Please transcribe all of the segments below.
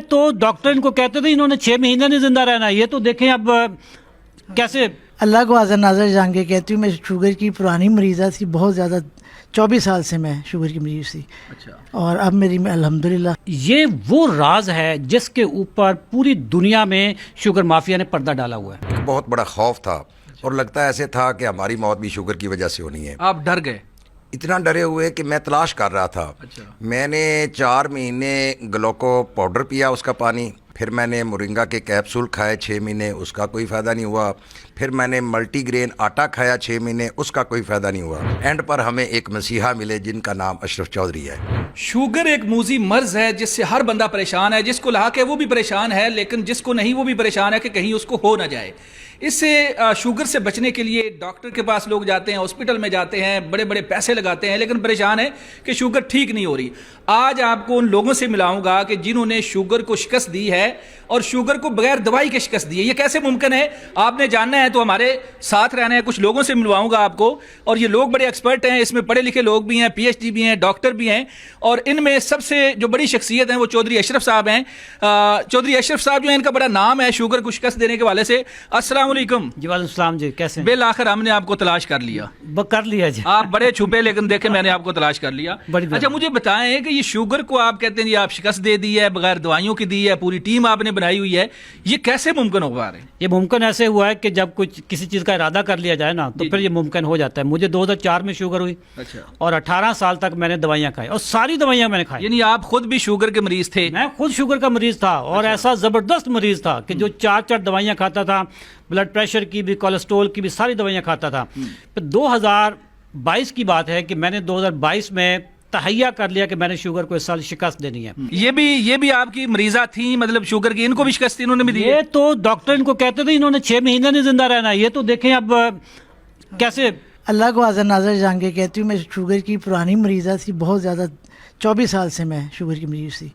تو ڈاکٹر ان کو کہتے تھے انہوں نے 6 مہینے نہیں زندہ رہنا. یہ تو دیکھیں اب کیسے. اللہ کو حاضر ناظر جان کے کہتی ہوں، میں شوگر کی پرانی مریضہ تھی، بہت زیادہ 24 سال سے میں شوگر کی مریض تھی. اچھا. اور اب میری الحمدللہ. یہ وہ راز ہے جس کے اوپر پوری دنیا میں شوگر مافیا نے پردہ ڈالا ہوا ہے. ایک بہت بڑا خوف تھا اور لگتا ایسے تھا کہ ہماری موت بھی شوگر کی وجہ سے ہونی ہے. آپ ڈر گئے؟ اتنا ڈرے ہوئے کہ میں تلاش کر رہا تھا. میں نے 4 مہینے گلوکو پاؤڈر پیا اس کا پانی، پھر میں نے مورنگا کے کیپسول کھائے 6 مہینے، اس کا کوئی فائدہ نہیں ہوا. پھر میں نے ملٹی گرین آٹا کھایا 6 مہینے، اس کا کوئی فائدہ نہیں ہوا. اینڈ پر ہمیں ایک مسیحا ملے جن کا نام اشرف چودھری ہے. شوگر ایک موذی مرض ہے جس سے ہر بندہ پریشان ہے. جس کو لاحق ہے وہ بھی پریشان ہے، لیکن جس کو نہیں وہ بھی پریشان ہے کہ کہیں اس کو ہو نہ جائے. اس سے شوگر سے بچنے کے لیے ڈاکٹر کے پاس لوگ جاتے ہیں، ہاسپٹل میں جاتے ہیں، بڑے بڑے پیسے لگاتے ہیں، لیکن پریشان ہے کہ شوگر ٹھیک نہیں ہو رہی. آج آپ کو ان لوگوں سے ملاؤں گا کہ جنہوں نے شوگر کو شکست دی ہے اور شوگر کو بغیر دوائی کے شکست دی ہے. یہ کیسے ممکن ہے آپ نے جاننا ہے تو ہمارے ساتھ رہنا ہے. کچھ لوگوں سے ملواؤں گا آپ کو، اور یہ لوگ بڑے ایکسپرٹ ہیں، اس میں پڑھے لکھے لوگ بھی ہیں، PhD بھی ہیں، ڈاکٹر بھی ہیں. اور ان میں سب سے جو بڑی شخصیت ہیں وہ چودھری اشرف صاحب ہیں. چودھری اشرف صاحب جو ہیں، ان کا بڑا نام ہے شوگر کو شکست دینے کے حوالے سے. السلام علیکم. جی وعلیکم السلام. جی کیسے ہیں؟ بالآخر ہم نے آپ کو تلاش کر لیا. کر لیا جی. آپ بڑے چھپے، لیکن دیکھیں میں نے آپ کو تلاش کر لیا. اچھا مجھے بتائیں کہ یہ شوگر کو آپ کہتے ہیں آپ شکست دے دی ہے، بغیر دوائیوں کی دی ہے، پوری ٹیم آپ نے بنائی ہوئی ہے، یہ کیسے ممکن ہو پا رہے ہیں؟ یہ ممکن ایسے ہوا ہے کہ جب کچھ کسی چیز کا ارادہ کر لیا جائے نا تو پھر یہ ممکن ہو جاتا ہے. مجھے 2004 میں شوگر ہوئی اور 18 سال تک میں نے دوائیاں کھائی، اور ساری دوائیاں میں نے کھائی. یعنی آپ خود بھی شوگر کے مریض تھے؟ میں خود شوگر کا مریض تھا، اور ایسا زبردست مریض تھا کہ جو 4 دوائیاں کھاتا تھا، بلڈ پریشر کی بھی، کولیسٹرول کی بھی، ساری دوائیاں کھاتا تھا. پھر 2022 کی بات ہے کہ میں نے 2022 میں تہیہ کر لیا کہ میں نے شوگر کو اس سال شکست دینی ہے. یہ بھی آپ کی مریضہ تھیں، مطلب شوگر کی، ان کو بھی شکست انہوں نے بھی دی؟ یہ تو ڈاکٹر ان کو کہتے تھے انہوں نے 6 مہینے نہیں زندہ رہنا. یہ تو دیکھیں اب کیسے. اللہ کو حاضر ناظر جان کے کہتی ہوں، میں شوگر کی پرانی مریضہ تھی، بہت زیادہ 24 سال سے میں شوگر کی مریض تھی.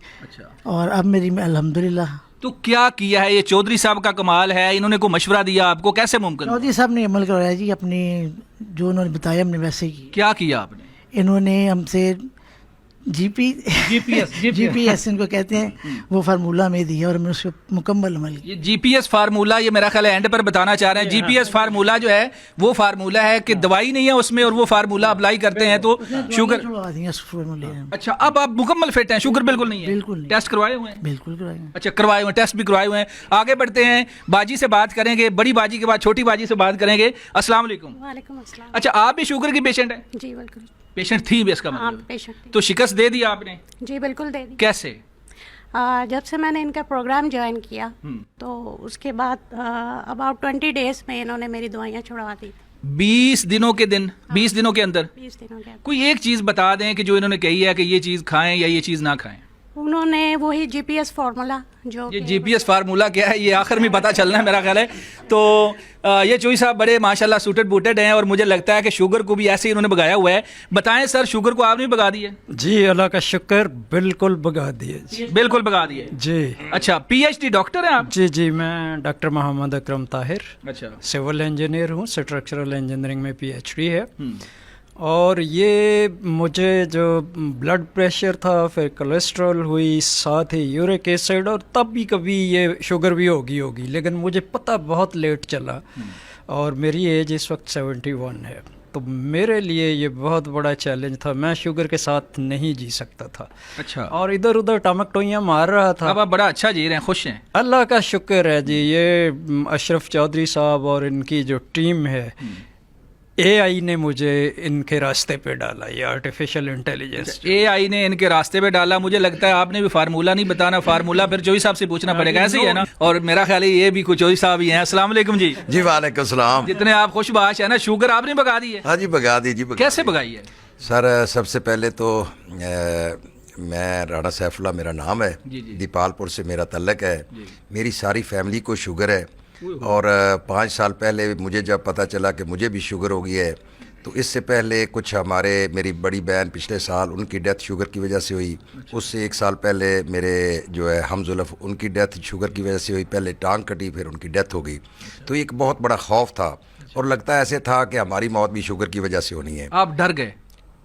اور اب میری الحمدللہ. تو کیا کیا ہے یہ چودھری صاحب کا کمال ہے؟ انہوں نے کوئی مشورہ دیا آپ کو؟ کیسے ممکن؟ چودھری صاحب نے عمل کروایا جی، اپنی جو انہوں نے بتایا ہم نے ویسے ہی. کیا کیا آپ نے؟ انہوں نے ہم سے جی پی ایس ان کو کہتے ہیں، وہ فارمولہ میں دیا اور ہم نے اس کو مکمل عمل کیا. یہ GPS فارمولہ، یہ میرا خیال ہے اینڈ پر بتانا چاہ رہے ہیں. GPS فارمولہ جو ہے وہ فارمولہ ہے کہ دوائی نہیں ہے اس میں، اور وہ فارمولہ اپلائی کرتے ہیں تو شوگر. اچھا اب آپ مکمل فٹ ہیں، شوگر بالکل نہیں ہے؟ بالکل. ٹیسٹ کروائے ہوئے ہیں؟ بالکل کروائے ہوئے. اچھا کروائے ہوئے، ٹیسٹ بھی کروائے ہوئے ہیں. آگے بڑھتے ہیں، باجی سے بات کریں گے، بڑی باجی کے بعد چھوٹی باجی سے بات کریں گے. السلام علیکم. وعلیکم السلام. اچھا آپ بھی شوگر کی پیشنٹ ہیں؟ جی بالکل. پیشنٹ تھی بھی اس کا مطلب؟ پیشنٹ. تو شکست دے دی آپ نے؟ جی بالکل دے دی. کیسے؟ جب سے میں نے ان کا پروگرام جوائن کیا تو اس کے بعد اباؤٹ 20 ڈیز میں انہوں نے میری دوائیاں چھڑوا دی. 20 دنوں کے دن، 20 دنوں کے اندر 20 دنوں کے. کوئی ایک چیز بتا دیں کہ جو انہوں نے کہی ہے کہ یہ چیز کھائیں یا یہ چیز نہ کھائیں. انہوں نے وہی GPS فارمولا جو یہ GPS فارمولا کیا ہے یہ آخر میں پتہ چلنا ہے میرا خیال ہے. تو یہ چوئی صاحب بڑے ماشاءاللہ سوٹڈ بوٹڈ ہیں، اور مجھے لگتا ہے کہ شوگر کو بھی ایسے ہی انہوں نے بگایا ہوا ہے. بتائیں سر، شوگر کو آپ نے بگا دی ہے؟ جی اللہ کا شکر، بالکل بگا دیے جی. بالکل بگا دیے جی. اچھا PhD ڈاکٹر ہیں آپ؟ جی میں ڈاکٹر محمد اکرم طاہر، اچھا سول انجینئر ہوں، اسٹرکچرل انجینئرنگ میں PhD ہے. اور یہ مجھے جو بلڈ پریشر تھا، پھر کولیسٹرول ہوئی، ساتھ ہی یورک ایسڈ، اور تب بھی کبھی یہ شوگر بھی ہوگی، لیکن مجھے پتہ بہت لیٹ چلا. اور میری ایج اس وقت 71 ہے. تو میرے لیے یہ بہت بڑا چیلنج تھا، میں شوگر کے ساتھ نہیں جی سکتا تھا. اچھا. اور ادھر ادھر ٹمکٹوئیاں مار رہا تھا. اب آپ بڑا اچھا جی رہے ہیں، خوش ہیں؟ اللہ کا شکر ہے جی. یہ اشرف چودھری صاحب اور ان کی جو ٹیم ہے، AI نے مجھے ان کے راستے پہ ڈالا. یہ آرٹیفیشل انٹیلیجنس AI نے ان کے راستے پہ ڈالا. مجھے لگتا ہے آپ نے بھی فارمولہ نہیں بتانا، فارمولہ پھر چوئی صاحب سے پوچھنا پڑے گا، ایسے ہی ہے نا؟ اور میرا خیال ہے یہ بھی کچھ چوئی صاحب ہی ہیں. السلام علیکم جی. جی وعلیکم السلام. جتنے آپ خوش باش ہیں نا، شوگر آپ نے بگا دی ہے؟ ہاں جی بگا دی جی. کیسے بگائی ہے سر؟ سب سے پہلے تو میں رانا سیف اللہ میرا نام ہے، دیپال پور سے میرا تعلق ہے. میری ساری فیملی کو شوگر ہے، اور 5 سال پہلے مجھے جب پتہ چلا کہ مجھے بھی شوگر ہو گئی ہے، تو اس سے پہلے کچھ میری بڑی بہن پچھلے سال ان کی ڈیتھ شوگر کی وجہ سے ہوئی. اس سے 1 سال پہلے میرے جو ہے حمزلف، ان کی ڈیتھ شوگر کی وجہ سے ہوئی. پہلے ٹانگ کٹی، پھر ان کی ڈیتھ ہو گئی. تو ایک بہت بڑا خوف تھا اور لگتا ایسے تھا کہ ہماری موت بھی شوگر کی وجہ سے ہونی ہے. آپ ڈر گئے؟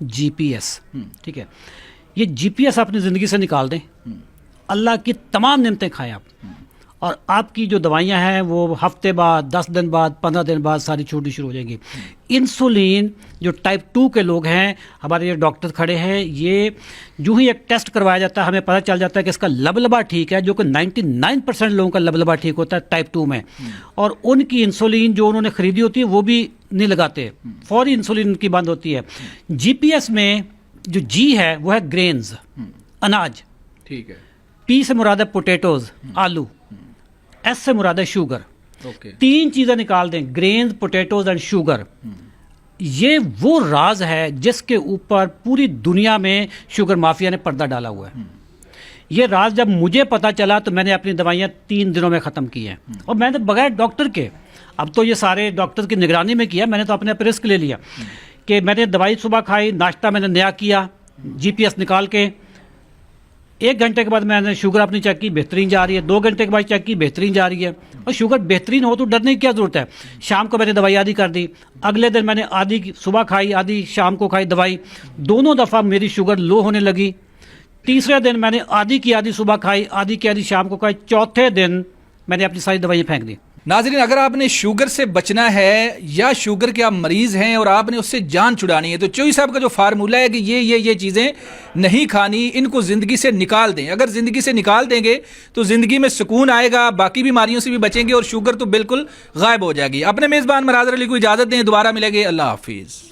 GPS, ٹھیک ہے, یہ GPS اپنی زندگی سے نکال دیں, اللہ کی تمام نعمتیں کھائیں آپ, اور آپ کی جو دوائیاں ہیں وہ ہفتے بعد, 10 دن بعد, 15 دن بعد ساری چھوٹی شروع ہو جائیں گی. انسولین جو ٹائپ 2 کے لوگ ہیں, ہمارے یہ ڈاکٹر کھڑے ہیں, یہ جو ہی ایک ٹیسٹ کروایا جاتا ہے ہمیں پتہ چل جاتا ہے کہ اس کا لبلبا ٹھیک ہے, جو کہ 99% لوگوں کا لبلبا ٹھیک ہوتا ہے ٹائپ 2 میں, اور ان کی انسولین جو انہوں نے خریدی ہوتی ہے وہ بھی نہیں لگاتے, فوری انسولین ان کی بند ہوتی ہے. GPS میں جو جی ہے وہ ہے گرینز, اناج, ٹھیک ہے, پی سے مراد ہے پوٹیٹوز, آلو, ایس سے مراد ہے شوگر. اوکے, 3 چیزیں نکال دیں, گرینز, پوٹیٹوز اینڈ شوگر. یہ وہ راز ہے جس کے اوپر پوری دنیا میں شوگر مافیا نے پردہ ڈالا ہوا ہے. یہ راز جب مجھے پتا چلا تو میں نے اپنی دوائیاں 3 دنوں میں ختم کی ہیں, اور میں نے بغیر ڈاکٹر کے, اب تو یہ سارے ڈاکٹر کی نگرانی میں کیا, میں نے تو اپنے پر رسک لے لیا کہ میں نے دوائی صبح کھائی, ناشتہ میں نے نیا کیا GPS نکال کے, 1 گھنٹے کے بعد میں نے شوگر اپنی چیک کی, بہترین جا رہی ہے, 2 گھنٹے کے بعد چیک کی, بہترین جا رہی ہے. اور شوگر بہترین ہو تو ڈرنے کی کیا ضرورت ہے. شام کو میں نے دوائی آدھی کر دی, اگلے دن میں نے آدھی صبح کھائی, آدھی شام کو کھائی دوائی, دونوں دفعہ میری شوگر لو ہونے لگی. تیسرے دن میں نے آدھی کی آدھی صبح کھائی, آدھی کی آدھی شام کو کھائی, چوتھے دن میں نے اپنی ساری دوائیاں پھینک دی. ناظرین, اگر آپ نے شوگر سے بچنا ہے یا شوگر کے آپ مریض ہیں اور آپ نے اس سے جان چھڑانی ہے تو چوئی صاحب کا جو فارمولہ ہے کہ یہ چیزیں نہیں کھانی, ان کو زندگی سے نکال دیں. اگر زندگی سے نکال دیں گے تو زندگی میں سکون آئے گا, باقی بیماریوں سے بھی بچیں گے اور شوگر تو بالکل غائب ہو جائے گی. اپنے میزبان مراد علی کو اجازت دیں, دوبارہ ملیں گے, اللہ حافظ.